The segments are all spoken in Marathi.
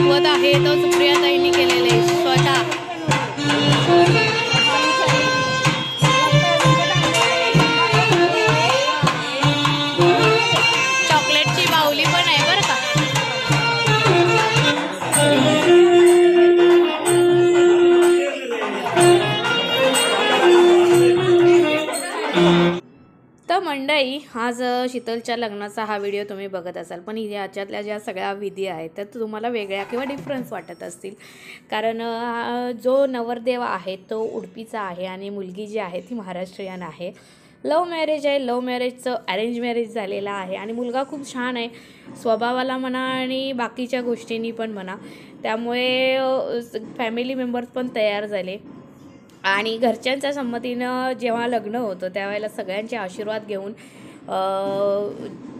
नैवद आहे तो सुप्रियाताईंनी केलेले स्वतः। चॉकलेटची बाहुली पण आहे बरं का। तर मंडळी, आज शीतलच्या लग्नाचा हा व्हिडिओ तुम्ही बघत असाल, पण याच्यातल्या ज्या सगळ्या विधी आहेत त्या तुम्हाला वेगळ्या किंवा डिफरन्स वाटत असतील, कारण जो नवरदेव आहे तो उडपीचा आहे आणि मुलगी जी आहे ती महाराष्ट्रीयन आहे। लव्ह मॅरेज आहे, लव्ह मॅरेजचं अरेंज मॅरेज झालेलं आहे आणि मुलगा खूप छान आहे स्वभावाला म्हणा आणि बाकीच्या गोष्टींनी पण म्हणा, त्यामुळे फॅमिली मेंबर्स पण तयार झाले आणि घरच्यांच्या संमतीनं जेव्हा लग्न होतं त्यावेळेला सगळ्यांचे आशीर्वाद घेऊन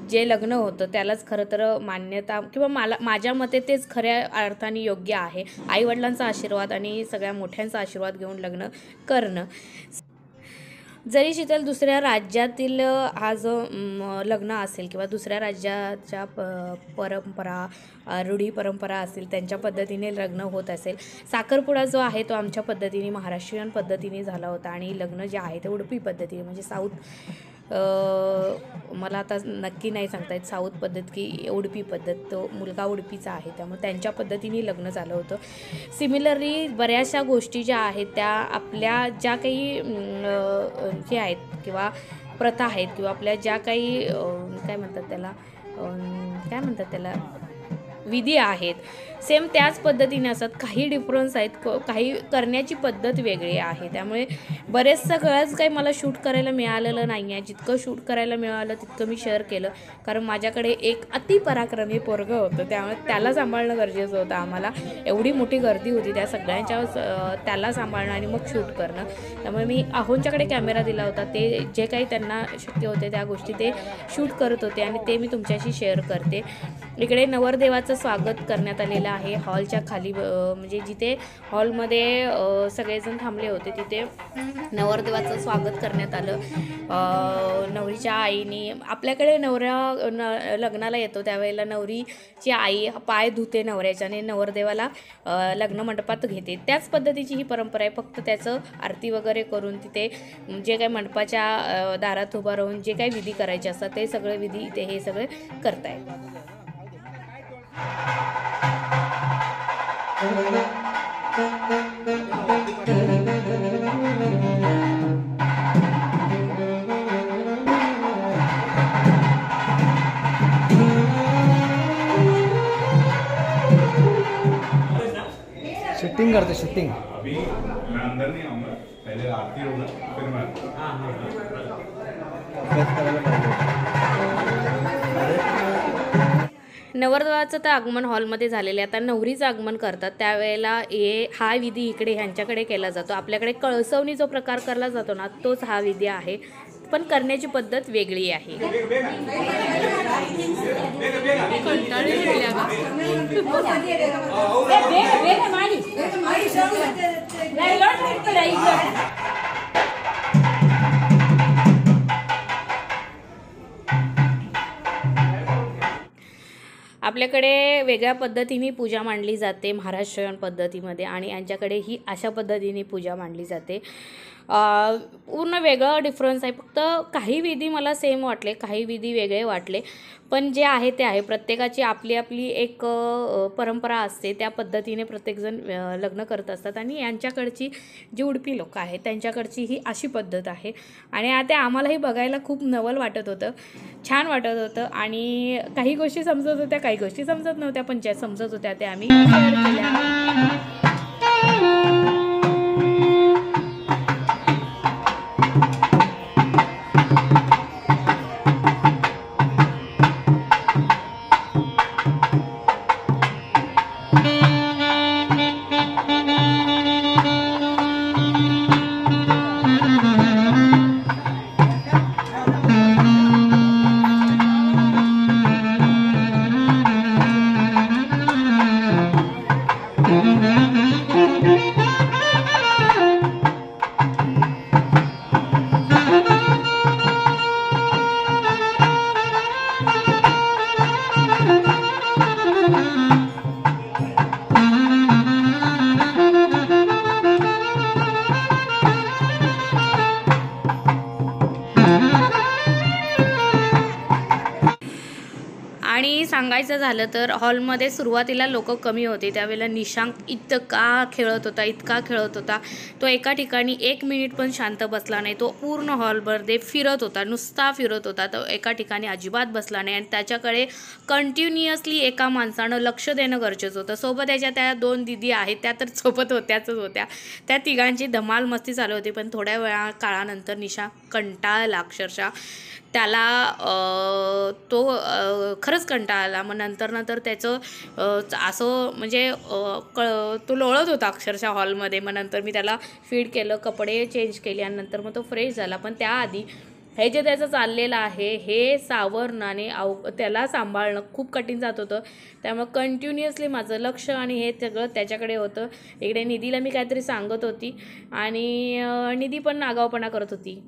जे लग्न होतं त्यालाच खरं तर मान्यता किंवा माझ्या मते तेच खऱ्या अर्थाने योग्य आहे। आईवडिलांचा आशीर्वाद आणि सगळ्या मोठ्यांचा आशीर्वाद घेऊन लग्न करणं। जरी शीतल दुसऱ्या राज्यातील हा जो लग्न असेल किंवा दुसऱ्या राज्याच्या परंपरा रूढी परंपरा असतील त्यांच्या पद्धतीने लग्न होत असेल, साखरपुडा जो आहे तो आमच्या पद्धतीने महाराष्ट्रीयन पद्धतीने झाला होता आणि लग्न जे आहे ते उडपी पद्धतीने म्हणजे साऊथ, मला आता नक्की नाही सांगता येत साऊथ पद्धत की उडपी पद्धत, तो मुलगा उडपीचा आहे त्यामुळे त्यांच्या पद्धतीने लग्न झालं होतं। सिमिलरली बऱ्याचशा गोष्टी ज्या आहेत त्या आपल्या ज्या काही जे आहेत किंवा प्रथा आहेत किंवा आपल्या ज्या काही काय म्हणतात त्याला विधी आहेत सेम त्याच पद्धतीने असतात, काही डिफरन्स आहेत, काही करण्याची पद्धत वेगळी आहे। त्यामुळे बरेच सगळंच काही मला शूट करायला मिळालेलं नाही आहे, जितकं शूट करायला मिळालं तितकं मी शेअर केलं, कारण माझ्याकडे एक अतिपराक्रमी पोरगं होतं त्यामुळे त्याला सांभाळणं गरजेचं होतं आम्हाला। एवढी मोठी गर्दी होती त्या सगळ्यांच्या त्याला सांभाळणं आणि मग शूट करणं, त्यामुळे मी आहोंच्याकडे कॅमेरा दिला होता, ते जे काही त्यांना शक्य होते त्या गोष्टी ते शूट करत होते आणि ते मी तुमच्याशी शेअर करते। इकडे नवरदेवाचं स्वागत करण्यात आलेलं आहे हॉलच्या खाली, म्हणजे जिथे हॉलमध्ये सगळेजण थांबले होते तिथे नवरदेवाचं स्वागत करण्यात आलं। नवरीच्या आईने, आपल्याकडे नवरा लग्नाला येतो त्यावेळेला नवरीची आई पाय धुते नवऱ्याच्या आणि नवरदेवाला लग्न मंडपात घेते, त्याच पद्धतीची ही परंपरा आहे, फक्त त्याचं आरती वगैरे करून तिथे जे काही मंडपाच्या दारात उभं राहून जे काही विधी करायचे असतात ते सगळे विधी इथे हे सगळे करतायत। शूटिंग करते शूटिंग। अभी मैं अंदर नहीं आऊँगा, पहले आरती होगा फिर मैं नवरदेवाचं तर आगमन हॉलमध्ये झालेलं आहे, आता नवरीचं आगमन करतात त्यावेळेला हा विधी इकडे ह्यांच्याकडे केला जातो। आपल्याकडे कळसवणी जो प्रकार केला जातो ना तोच हा विधी आहे, पण करण्याची पद्धत वेगळी आहे। आपल्याकडे वेगळ्या पद्धतीने पूजा मांडली जाते महाराष्ट्रीयन पद्धतीमध्ये आणि यांच्याकडे ही अशा पद्धतीने पूजा मांडली जाते। पूर्ण वेगळं डिफरन्स आहे, फक्त काही विधी मला सेम वाटले, काही विधी वेगळे वाटले, पण जे आहे ते आहे। प्रत्येकाची आपली आपली एक परंपरा असते, त्या पद्धतीने प्रत्येकजण लग्न करत असतात आणि यांच्याकडची जी उडपी लोक आहेत त्यांच्याकडची ही अशी पद्धत आहे आणि ते आम्हालाही बघायला खूप नवल वाटत होतं, छान वाटत होतं आणि काही गोष्टी समजत होत्या, काही गोष्टी समजत नव्हत्या, पण ज्या समजत होत्या त्या आम्ही शेअर केल्या। आणि सांगायचं झालं तर हॉलमध्ये सुरुवातीला लोक कमी होते, त्यावेळेला निशांक इतका खेळत होता, तो एका ठिकाणी 1 मिनिट पण शांत बसला नाही. तो पूर्ण हॉलमध्ये नुसता फिरत होता. तो एका ठिकाणी अजिबात बसला नाही आणि त्याच्याकडे कंटिन्युअसली एका माणसानं लक्ष देणं गरजेचं होतं. सोबत त्याच्या त्या 2 दीदी आहेत, त्या तर सोबत होत्या. त्या तिघांची धमाल मस्ती चालू होती. पण थोड्या काळानंतर निशांक कंटाळला अक्षरशः. त्याला तो खरंच कंटाळला. मग नंतर त्याचं असं म्हणजे तो लोळत होता अक्षरशः हॉलमध्ये. मग नंतर मी त्याला फीड केलं, कपडे चेंज केले आणि नंतर मग तो फ्रेश झाला. पण त्याआधी हे जे त्याचं चाललेलं आहे हे सावरणाने त्याला सांभाळणं खूप कठीण जात होतं. त्यामुळे कंटिन्युअसली माझं लक्ष आणि हे सगळं त्याच्याकडे होतं. इकडे निधीला मी काहीतरी सांगत होती आणि निधी पण आगाऊपणा करत होती.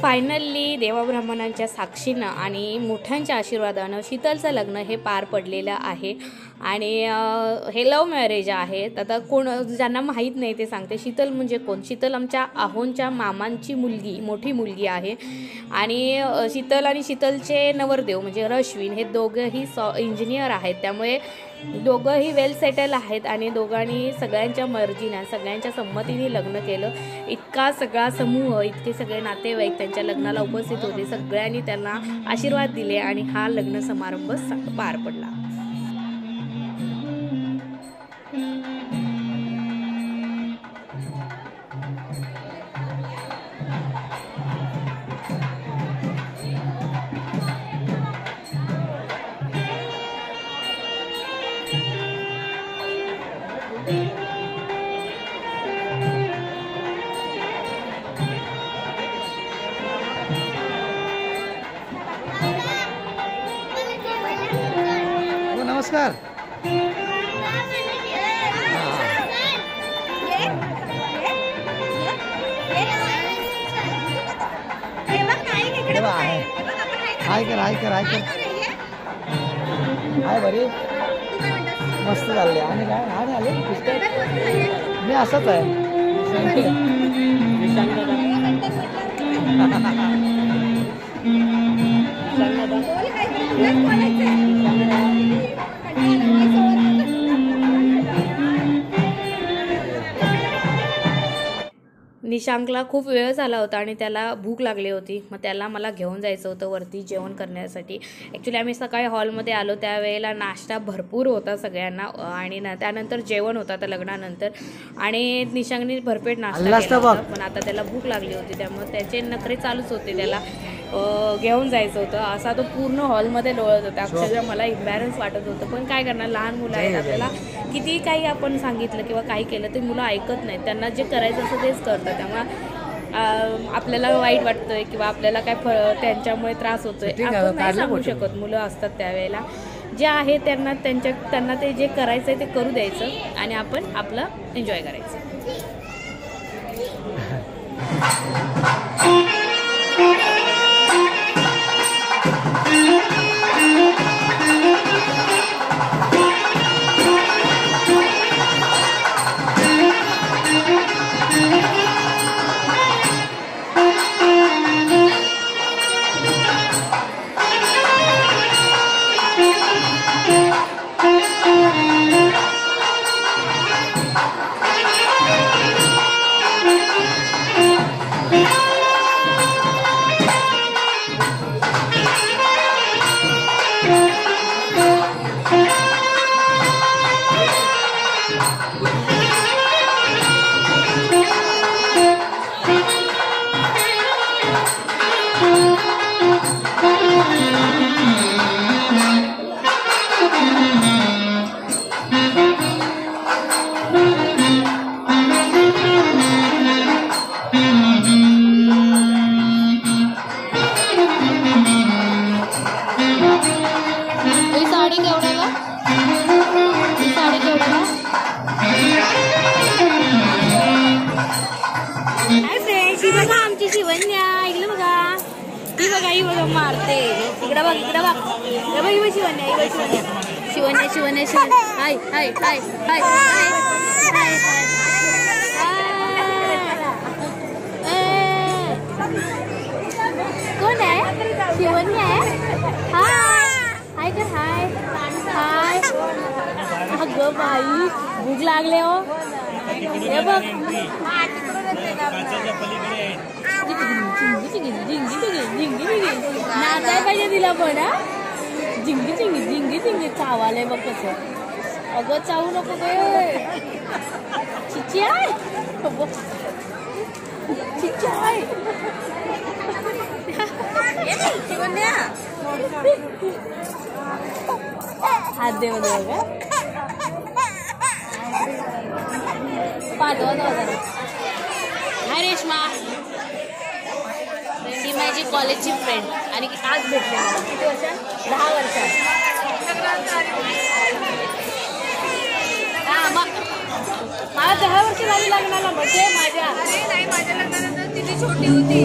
फायनली देवाब्राह्मणांच्या साक्षीनं आणि मोठ्यांच्या आशीर्वादानं शीतलचं लग्न हे पार पडलेलं आहे. आणि हे लव्ह मॅरेज आहे. आता कोण ज्यांना माहीत नाही ते सांगते. शीतल म्हणजे कोण? शीतल आमच्या आहोंच्या मामांची मोठी मुलगी आहे. आणि शीतल आणि शीतलचे नवरदेव म्हणजे रश्विन हे दोघंही इंजिनियर आहेत. त्यामुळे दोघंही वेल सेटल आहेत आणि दोघांनी सगळ्यांच्या मर्जीने सगळ्यांच्या संमतीने लग्न केलं. इतका सगळा समूह, इतके सगळे नातेवाईक त्यांच्या लग्नाला उपस्थित होते. सगळ्यांनी त्यांना आशीर्वाद दिले आणि हा लग्न समारंभ पार पडला. नमस्कार. हाय बरी मस्त चालले. आणि काय आले मी असंच आहे. निशांकला खूप वेळ झाला होता आणि त्याला भूक लागली होती. मग त्याला मला घेऊन जायचं होतं वरती जेवण करण्यासाठी. ॲक्च्युली आम्ही सकाळी हॉलमध्ये आलो त्यावेळेला नाश्ता भरपूर होता सगळ्यांना आणि त्यानंतर जेवण होतं आता लग्नानंतर. आणि निशांकने भरपेट नाश्ता केला होता. पण आता त्याला भूक लागली होती त्यामुळे त्याचे नखरे चालूच होते. त्याला घेऊन जायचं होतं. असा तो पूर्ण हॉलमध्ये लोळत होता. अक्षरशः मला इम्बॅरन्स वाटत होतं. पण काय करणार, लहान मुलं आहेत. आपल्याला किती काही आपण सांगितलं किंवा काही केलं ते मुलं ऐकत नाहीत. त्यांना जे करायचं असं तेच करतात. त्यामुळे आपल्याला वाईट वाटतंय किंवा आपल्याला काय त्यांच्यामुळे त्रास होतोय आपण नाही सांगू शकत. मुलं असतात त्यावेळेला जे आहे त्यांना ते जे करायचं आहे ते करू द्यायचं आणि आपण आपलं एन्जॉय करायचं. इकडं बघ इकडं बघ हे बघ ही शिवण्या ही शिवण्या शिवण्या शिवण्या शिवण्या हाय हाय हाय हाय हाय कोण आहे शिवण्या आहे हाय हाय कर हाय हाय अगं बाई भूक लागले हो हे बघ नाचाय पाहिजे तिला पण झिंगी झिंगी झिंगी झिंगी चावालंय बघ कसं अगं चावू नको गे चिचाय चिचाय हात दे मध्ये बघा पाठवा जरा हाय रेश्मा ही माझी कॉलेजची फ्रेंड आणि आज भेटले मला किती वर्षात 10 वर्षात हा मला 10 वर्ष झाली लग्नाला म्हणजे माझ्या लग्नानंतर तिची छोटी होती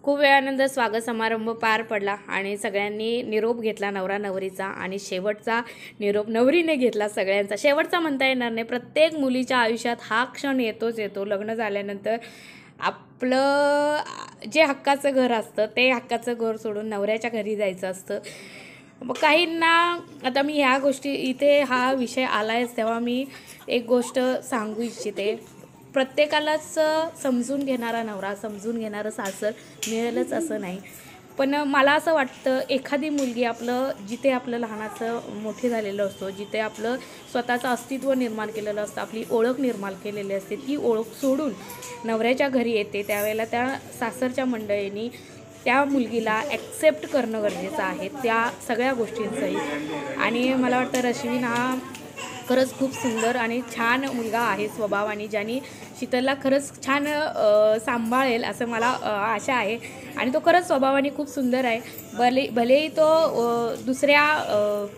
खूप वेळानंतर स्वागत समारंभ पार पडला आणि सगळ्यांनी निरोप घेतला नवरा नवरीचा आणि शेवटचा निरोप नवरीने घेतला सगळ्यांचा. शेवटचा म्हणता येणार नाही, प्रत्येक मुलीच्या आयुष्यात हा क्षण येतोच येतो. लग्न झाल्यानंतर आपलं जे हक्काचं घर असतं ते हक्काचं घर सोडून नवऱ्याच्या घरी जायचं असतं. मग काहींना आता मी ह्या गोष्टी इथे हा विषय आलायच तेव्हा मी एक गोष्ट सांगू इच्छिते. प्रत्येकालाच समजून घेणारा नवरा समजून घेणारं सासर मिळेलच असं नाही, पण मला असं वाटतं एखादी मुलगी जिथे आपलं लहानाचं मोठे झालेलं असतो, जिथे आपलं स्वतःचं अस्तित्व निर्माण केलेलं असतं, आपली ओळख निर्माण केलेली असते, ती ओळख सोडून नवऱ्याच्या घरी येते त्यावेळेला त्या सासरच्या मंडळींनी त्या मुलगीला ॲक्सेप्ट करणं गरजेचं आहे त्या सगळ्या गोष्टींचंही. आणि मला वाटतं रश्विन हा खरंच खूप सुंदर आणि छान मुलगा आहे स्वभाव आणि ज्यांनी शीतलला खरंच छान सांभाळेल असं मला आशा आहे. आणि तो खरंच स्वभावाने खूप सुंदर आहे. भलेही तो दुसऱ्या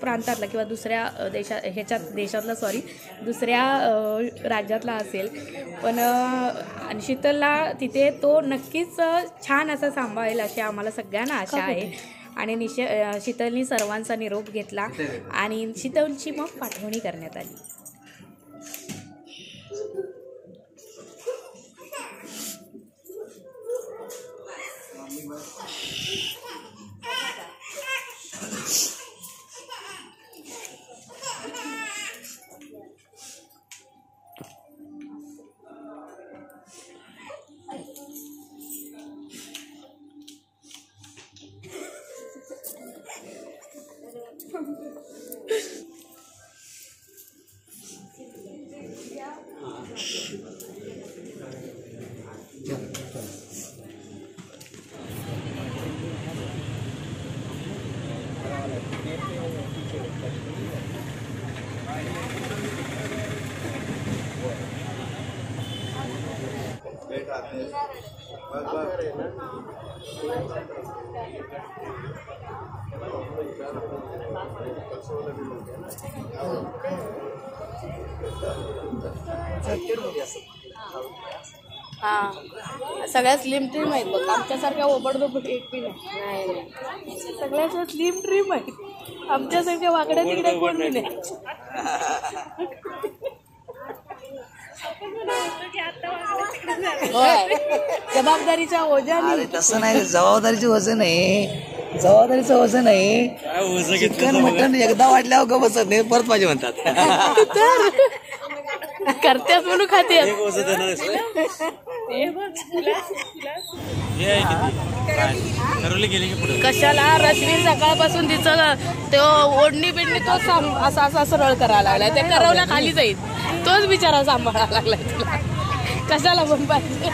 प्रांतातला किंवा दुसऱ्या दुसऱ्या राज्यातला असेल, पण आणि शीतलला तिथे तो नक्कीच छान असं सांभाळेल अशी आम्हाला सगळ्यांना आशा आहे. आणि शीतलनी सर्वांचा निरोप घेतला आणि शीतलची मग पाठवणी करण्यात आली. हां, सगळ्या स्लिम ट्रीम आहेत बघ, आमच्यासारख्या ओबडधोबड एक बी नाही. सगळ्या स्लिम ट्रीम आहेत, आमच्यासारख्या वाकड्या तिकडे कोण नाही. जबाबदारीच्या ओझ्याने तसं नाही, जबाबदारीचं वजन आहे, जबाबदारीचं वजन आहे. चिकन मटन एकदा वाढल्यावर ग बसत नाही, परत पाहिजे म्हणतात. करतेस म्हणून खाते. कशाला रश्मी सकाळपासून तिचं तो ओढणी बिडणी तो असा सरळ करायला लागलाय, ते करवला खाली जाईल, तोच बिचारा सांभाळायला लागलाय तुला. कशाला पण पाहिजे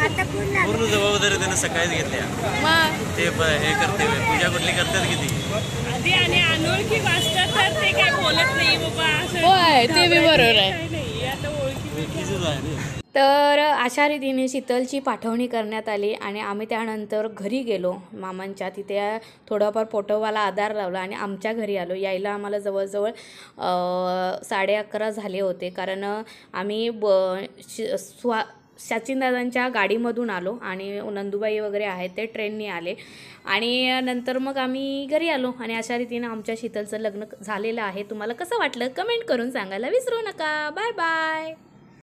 पूर्ण जबाबदारी त्यानं सकाळीच घेतल्या. मग ते हे करते पूजा कुठली करतात किती आणि अनोळखी वाचतात तर ते काय बोलत नाही बाबा असं. होय ते बी बरोबर आहे. काय नाही आता ओळखी आहे ना. तर अशा रीतीने शीतलची पाठवणी करण्यात आली आणि आम्ही त्यानंतर घरी गेलो मामांच्या. तिथे थोडाफार पोटोबाला आधार लावला आणि आमच्या घरी आलो. यायला आम्हाला जवळजवळ 11:30 झाले होते, कारण आम्ही सचिनदादांच्या गाडीमधून आलो आणि नंदुबाई वगैरे आहेत ते ट्रेनने आले आणि नंतर मग आम्ही घरी आलो. आणि अशा रीतीनं आमच्या शीतलचं लग्न झालेलं आहे. तुम्हाला कसं वाटलं कमेंट करून सांगायला विसरू नका. Bye bye.